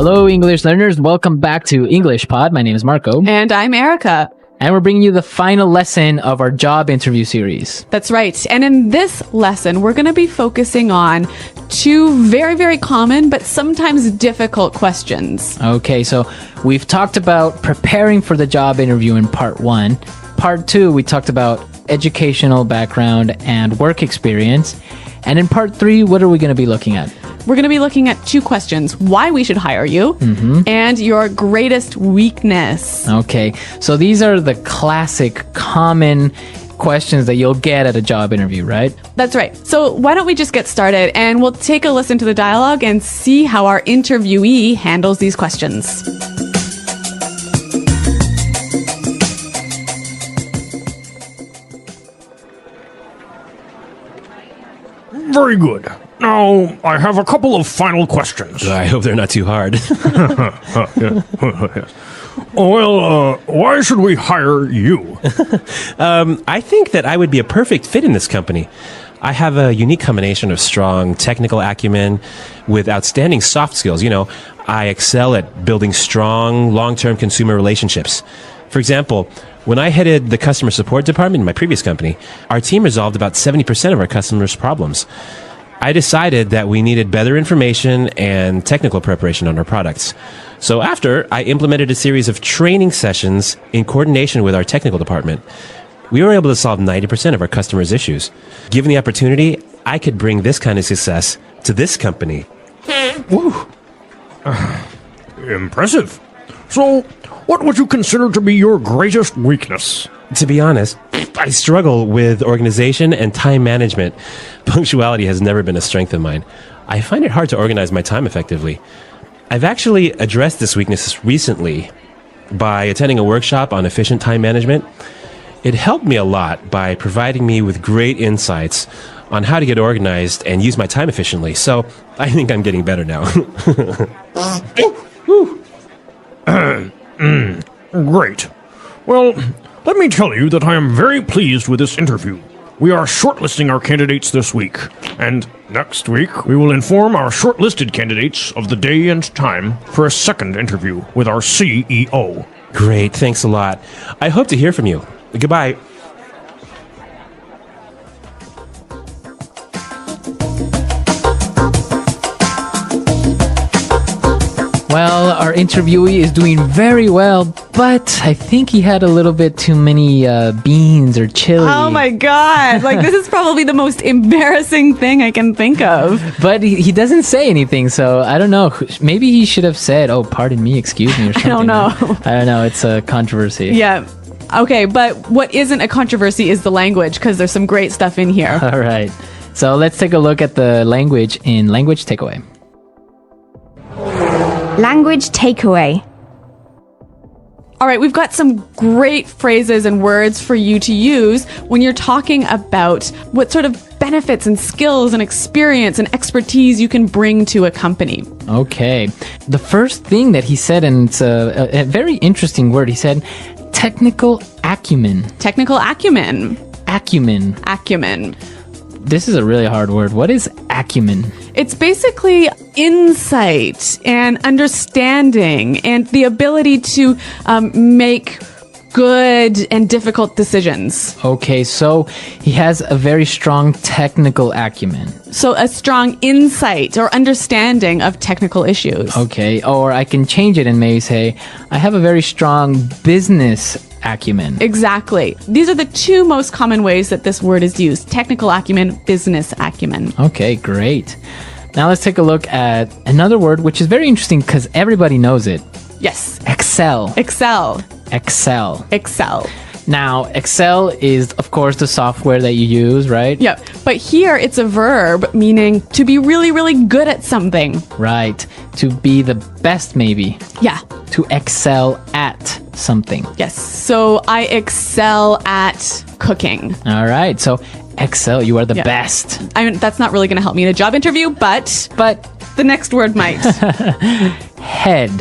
Hello, English learners. Welcome back to English Pod. My name is Marco. And I'm Erica. And we're bringing you the final lesson of our job interview series. That's right. And in this lesson, we're going to be focusing on two very, very common but sometimes difficult questions. Okay, so we've talked about preparing for the job interview in part 1. Part 2, we talked about educational background and work experience. And in part 3, what are we going to be looking at? We're going to be looking at two questions: why we should hire you, and your greatest weakness. Okay, so these are the classic, common questions that you'll get at a job interview, right? That's right. So why don't we just get started, and we'll take a listen to the dialogue and see how our interviewee handles these questions. Very good. Now, I have a couple of final questions. I hope they're not too hard. Why should we hire you? I think that I would be a perfect fit in this company. I have a unique combination of strong technical acumen with outstanding soft skills. You know, I excel at building strong, long-term consumer relationships. For example, when I headed the customer support department in my previous company, our team resolved about 70% of our customers' problems. I decided that we needed better information and technical preparation on our products. So after, I implemented a series of training sessions in coordination with our technical department. We were able to solve 90% of our customers' issues. Given the opportunity, I could bring this kind of success to this company. Woo. Impressive. So, what would you consider to be your greatest weakness? To be honest, I struggle with organization and time management. Punctuality has never been a strength of mine. I find it hard to organize my time effectively. I've actually addressed this weakness recently by attending a workshop on efficient time management. It helped me a lot by providing me with great insights on how to get organized and use my time efficiently. So I think I'm getting better now. Great. Well, let me tell you that I am very pleased with this interview. We are shortlisting our candidates this week, and next week we will inform our shortlisted candidates of the day and time for a second interview with our CEO. Great, thanks a lot. I hope to hear from you. Goodbye. Well, our interviewee is doing very well, but I think he had a little bit too many beans or chili. Oh my God. Like, this is probably the most embarrassing thing I can think of. But he doesn't say anything, so I don't know. Maybe he should have said, "Oh, pardon me, excuse me," or something. I don't know. I don't know. It's a controversy. Yeah. Okay, but what isn't a controversy is the language, because there's some great stuff in here. All right. So let's take a look at the language in Language Takeaway. Language takeaway. All right, we've got some great phrases and words for you to use when you're talking about what sort of benefits and skills and experience and expertise you can bring to a company. Okay. The first thing that he said, and it's a very interesting word, he said technical acumen. Technical acumen. Acumen. Acumen. This is a really hard word. What is acumen? It's basically insight and understanding and the ability to make good and difficult decisions. Okay, so he has a very strong technical acumen. So a strong insight or understanding of technical issues. Okay, or I can change it and maybe say, I have a very strong business acumen. Exactly. These are the two most common ways that this word is used: technical acumen, business acumen. Okay, great. Now let's take a look at another word which is very interesting because everybody knows it. Yes. Excel. Excel. Excel. Excel. Now, Excel is, of course, the software that you use, right? Yeah, but here it's a verb meaning to be really, really good at something. Right. To be the best, maybe. Yeah. To excel at something. Yes. So I excel at cooking. All right. So excel, you are the Yeah. best. I mean, that's not really going to help me in a job interview, but the next word might. Head.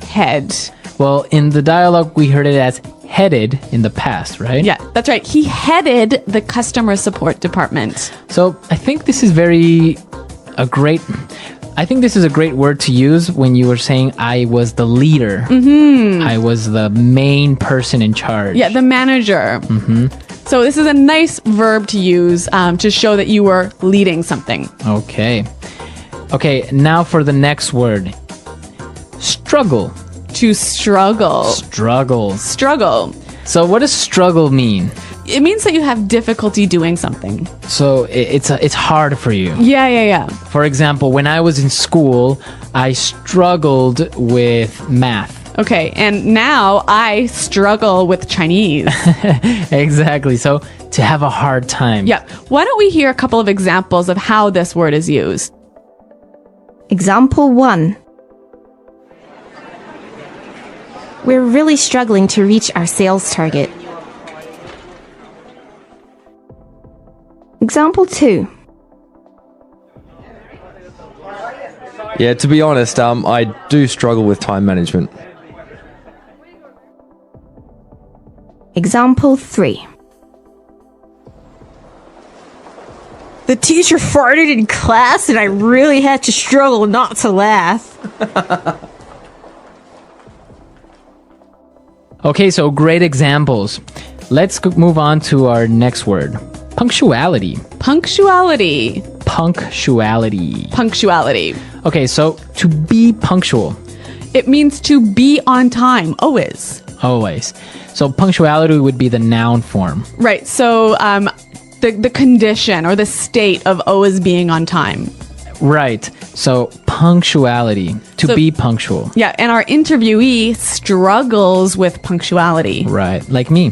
Head. Well, in the dialogue, we heard it as headed in the past, right? Yeah, that's right. He headed the customer support department. So I think this is a great I think this is a great word to use when you were saying I was the leader. I was the main person in charge. Yeah, the manager. So this is a nice verb to use to show that you were leading something. Okay. Okay, now for the next word. Struggle. To struggle. Struggle. Struggle. So what does struggle mean? It means that you have difficulty doing something. So it's hard for you. Yeah. For example, when I was in school, I struggled with math. Okay, and now I struggle with Chinese. Exactly. So to have a hard time. Yeah. Why don't we hear a couple of examples of how this word is used? Example 1. We're really struggling to reach our sales target. Example 2. Yeah, to be honest, I do struggle with time management. Example 3. The teacher farted in class and I really had to struggle not to laugh. Okay, so great examples. Let's move on to our next word. Punctuality. Punctuality. Punctuality. Punctuality. Okay, so to be punctual. It means to be on time, always. Always. So punctuality would be the noun form. Right, so the condition or the state of always being on time. Right. So punctuality, to be punctual. Yeah, and our interviewee struggles with punctuality. Right. Like me.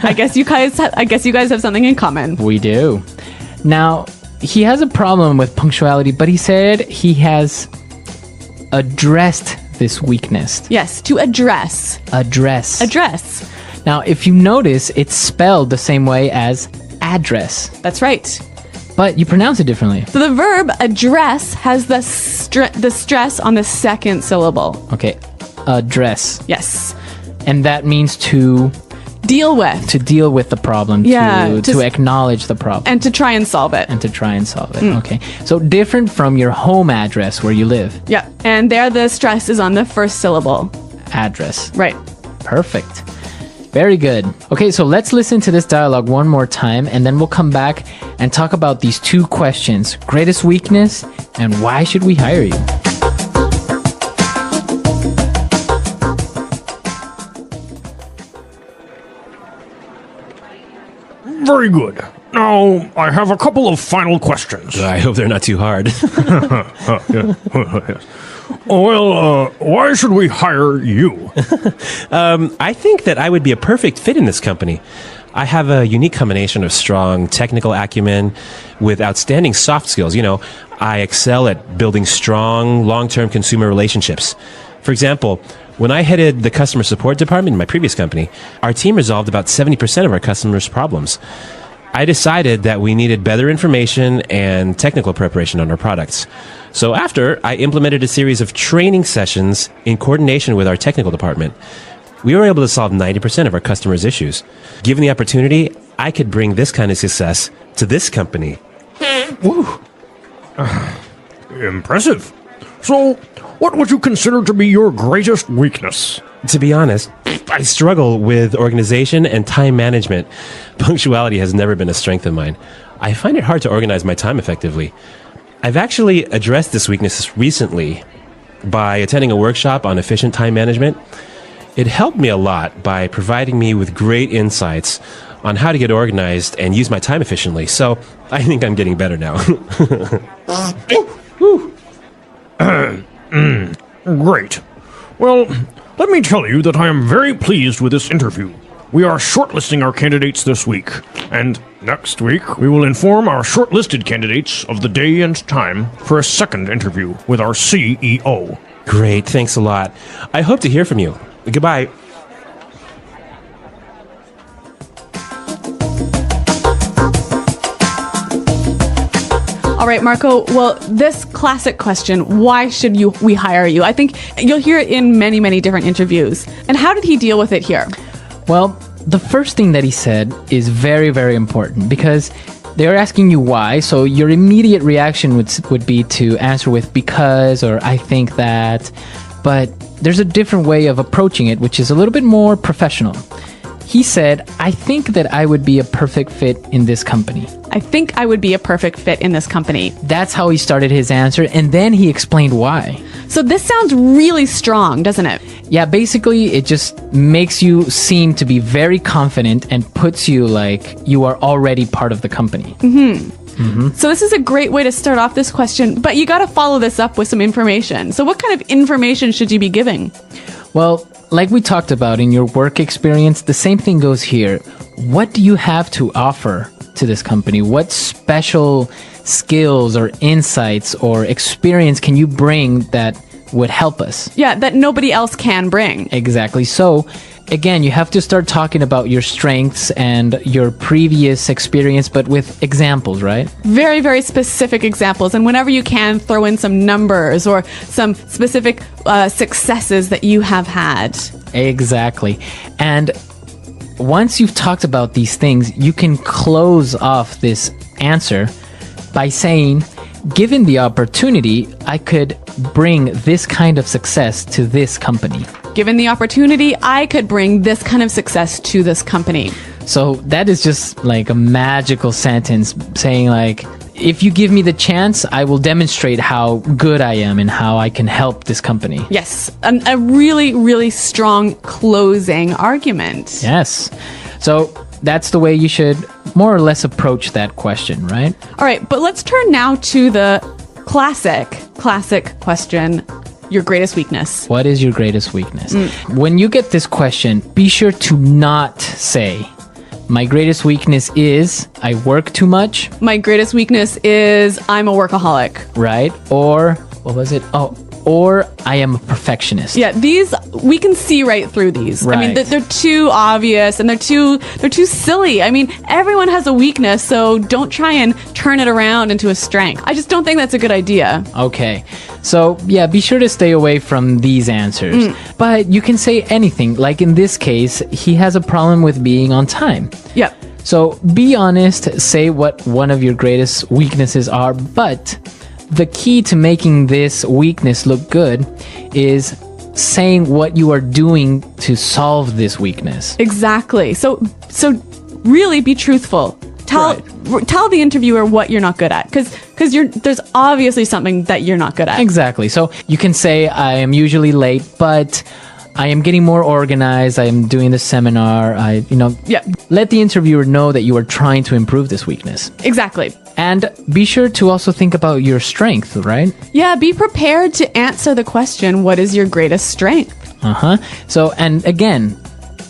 I guess you guys have something in common. We do. Now, he has a problem with punctuality, but he said he has addressed this weakness. Yes, to address. Address. Address. Now, if you notice, it's spelled the same way as address, That's right. but you pronounce it differently. So the verb address has the stress on the second syllable. Okay. Address. Yes. And that means to Deal with. deal with the problem, Yeah, to acknowledge the problem. And to try and solve it. And to try and solve it. Okay. So different from your home address where you live. Yeah. And there the stress is on the first syllable. Address. Right. Perfect. Very good. Okay, so let's listen to this dialogue one more time, and then we'll come back and talk about these two questions: greatest weakness and why should we hire you? Very good. Now, I have a couple of final questions. I hope they're not too hard. Why should we hire you? I think that I would be a perfect fit in this company. I have a unique combination of strong technical acumen with outstanding soft skills. I excel at building strong, long-term consumer relationships. For example, when I headed the customer support department in my previous company, our team resolved about 70% of our customers' problems. I decided that we needed better information and technical preparation on our products. So after, I implemented a series of training sessions in coordination with our technical department. We were able to solve 90% of our customers' issues. Given the opportunity, I could bring this kind of success to this company. Woo. Impressive. So, what would you consider to be your greatest weakness? To be honest, I struggle with organization and time management. Punctuality has never been a strength of mine. I find it hard to organize my time effectively. I've actually addressed this weakness recently by attending a workshop on efficient time management. It helped me a lot by providing me with great insights on how to get organized and use my time efficiently. So I think I'm getting better now. Great. Well, let me tell you that I am very pleased with this interview. We are shortlisting our candidates this week, and next week we will inform our shortlisted candidates of the day and time for a second interview with our CEO. Great, thanks a lot. I hope to hear from you. Goodbye. All right, Marco. Well, this classic question, why should we hire you? I think you'll hear it in many, many different interviews. And how did he deal with it here? Well, the first thing that he said is very, very important because they're asking you why, so your immediate reaction would be to answer with because or I think that, but there's a different way of approaching it, which is a little bit more professional. He said, I think that I would be a perfect fit in this company. I think I would be a perfect fit in this company. That's how he started his answer, and then he explained why. So this sounds really strong, doesn't it? Yeah, basically, it just makes you seem to be very confident and puts you like you are already part of the company. So this is a great way to start off this question, but you got to follow this up with some information. So what kind of information should you be giving? Well, like we talked about in your work experience, the same thing goes here. What do you have to offer to this company? What special skills or insights or experience can you bring that would help us? Yeah, that nobody else can bring. Exactly. So, again, you have to start talking about your strengths and your previous experience, but with examples, right? Very, very specific examples. And whenever you can, throw in some numbers or some specific successes that you have had. Exactly. And once you've talked about these things, you can close off this answer by saying, given the opportunity, I could bring this kind of success to this company. Given the opportunity, I could bring this kind of success to this company. So that is just like a magical sentence saying like, if you give me the chance, I will demonstrate how good I am and how I can help this company. Yes, a really, really strong closing argument. Yes. So that's the way you should more or less approach that question, right? All right, but let's turn now to the classic question, your greatest weakness. What is your greatest weakness? When you get this question, be sure to not say, my greatest weakness is I work too much. My greatest weakness is I'm a workaholic. Right? Or, what was it? Oh, or I am a perfectionist. Yeah, these, we can see right through these. I mean, Right. they're too obvious and they're too silly. I mean, everyone has a weakness, so don't try and turn it around into a strength. I just don't think that's a good idea. Okay. So, yeah, be sure to stay away from these answers. But you can say anything. Like in this case, he has a problem with being on time. Yep. So be honest, say what one of your greatest weaknesses are, but the key to making this weakness look good is saying what you are doing to solve this weakness. Exactly. So really be truthful. Tell the interviewer what you're not good at, because there's obviously something that you're not good at. Exactly. So you can say, I am usually late, but I am getting more organized. I am doing the seminar. Let the interviewer know that you are trying to improve this weakness. Exactly. And be sure to also think about your strength, right? Yeah, be prepared to answer the question, what is your greatest strength? So, and again,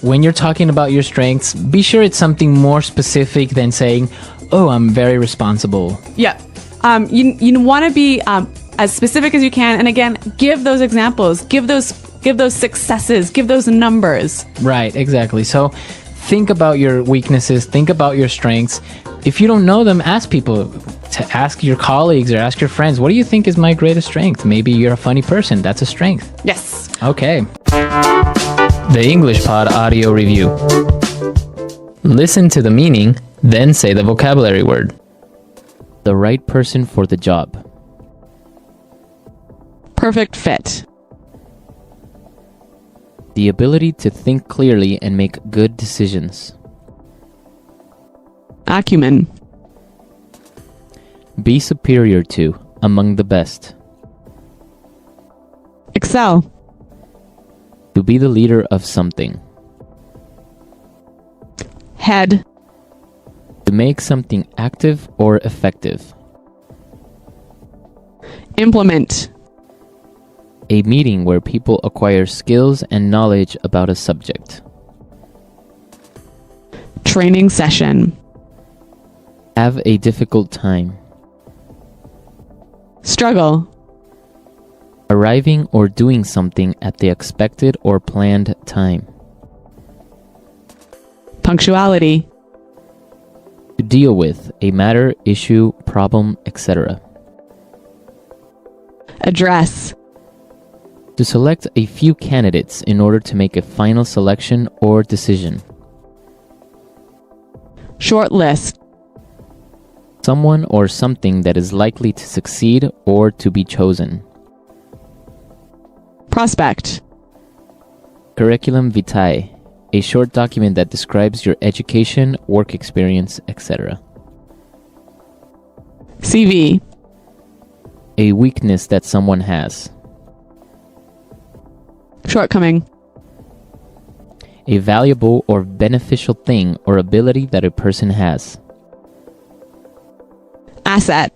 when you're talking about your strengths, be sure it's something more specific than saying, oh, I'm very responsible. Yeah. You want to be as specific as you can. And again, give those examples, give those successes, give those numbers. Right, exactly. So think about your weaknesses, think about your strengths. If you don't know them, ask people, to ask your colleagues or ask your friends, what do you think is my greatest strength? Maybe you're a funny person. That's a strength. Yes. Okay. The English Pod Audio Review. Listen to the meaning, then say the vocabulary word. The right person for the job. Perfect fit. The ability to think clearly and make good decisions. Acumen. Be superior to, among the best. Excel. To be the leader of something. Head. To make something active or effective. Implement. A meeting where people acquire skills and knowledge about a subject. Training session. Have a difficult time. Struggle. Arriving or doing something at the expected or planned time. Punctuality. To deal with a matter, issue, problem, etc. Address. To select a few candidates in order to make a final selection or decision. Short list. Someone or something that is likely to succeed or to be chosen. Prospect. Curriculum vitae, a short document that describes your education, work experience, etc. CV. A weakness that someone has. Shortcoming. A valuable or beneficial thing or ability that a person has. Asset.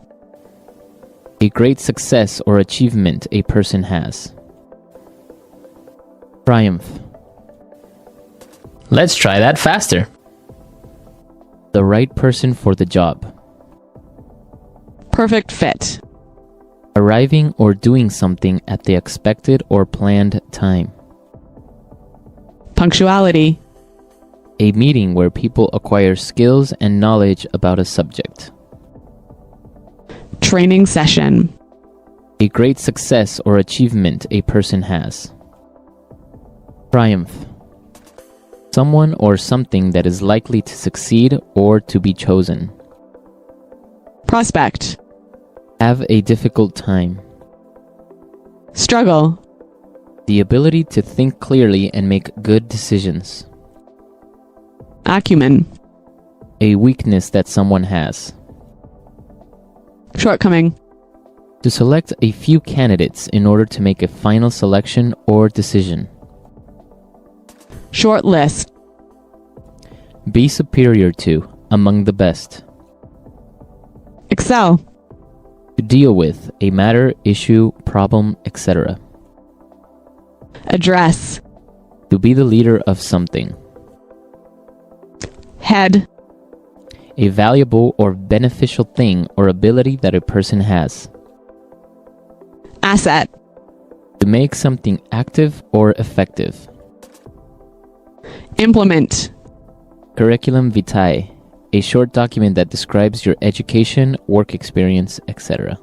A great success or achievement a person has. Triumph. Let's try that faster. The right person for the job. Perfect fit. Arriving or doing something at the expected or planned time. Punctuality. A meeting where people acquire skills and knowledge about a subject. Training session. A great success or achievement a person has. Triumph. Someone or something that is likely to succeed or to be chosen. Prospect. Have a difficult time. Struggle. The ability to think clearly and make good decisions. Acumen. A weakness that someone has. Shortcoming. To select a few candidates in order to make a final selection or decision. Short list. Be superior to, among the best. Excel. To deal with, a matter, issue, problem, etc. Address. To be the leader of something. Head. A valuable or beneficial thing or ability that a person has. Asset. To make something active or effective. Implement. Curriculum vitae, a short document that describes your education, work experience, etc.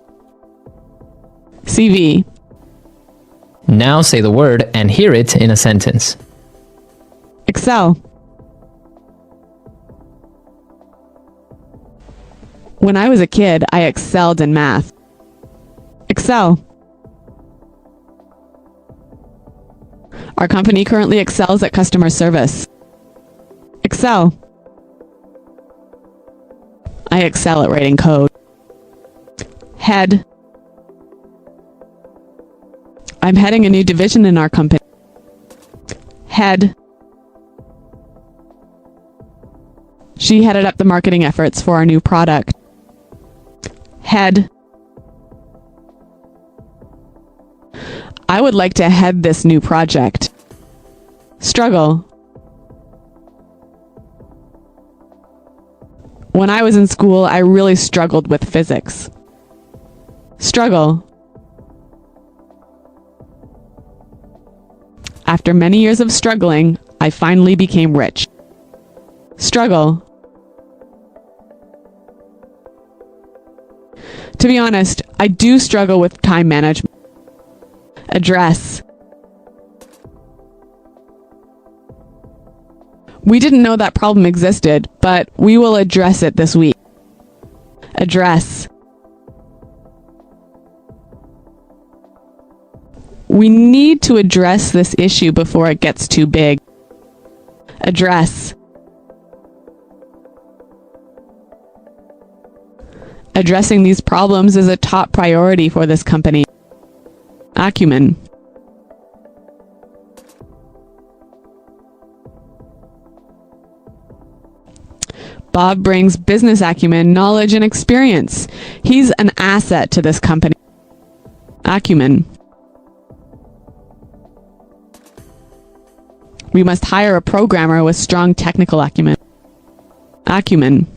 CV. Now say the word and hear it in a sentence. Excel. When I was a kid, I excelled in math. Excel. Our company currently excels at customer service. Excel. I excel at writing code. Head. I'm heading a new division in our company. Head. She headed up the marketing efforts for our new product. Head. I would like to head this new project. Struggle. When I was in school, I really struggled with physics. Struggle. After many years of struggling, I finally became rich. Struggle. To be honest, I do struggle with time management. Address. We didn't know that problem existed, but we will address it this week. Address. We need to address this issue before it gets too big. Address. Addressing these problems is a top priority for this company. Acumen. Bob brings business acumen, knowledge, and experience. He's an asset to this company. Acumen. We must hire a programmer with strong technical acumen. Acumen.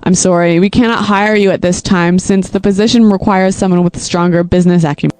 I'm sorry, we cannot hire you at this time since the position requires someone with stronger business acumen.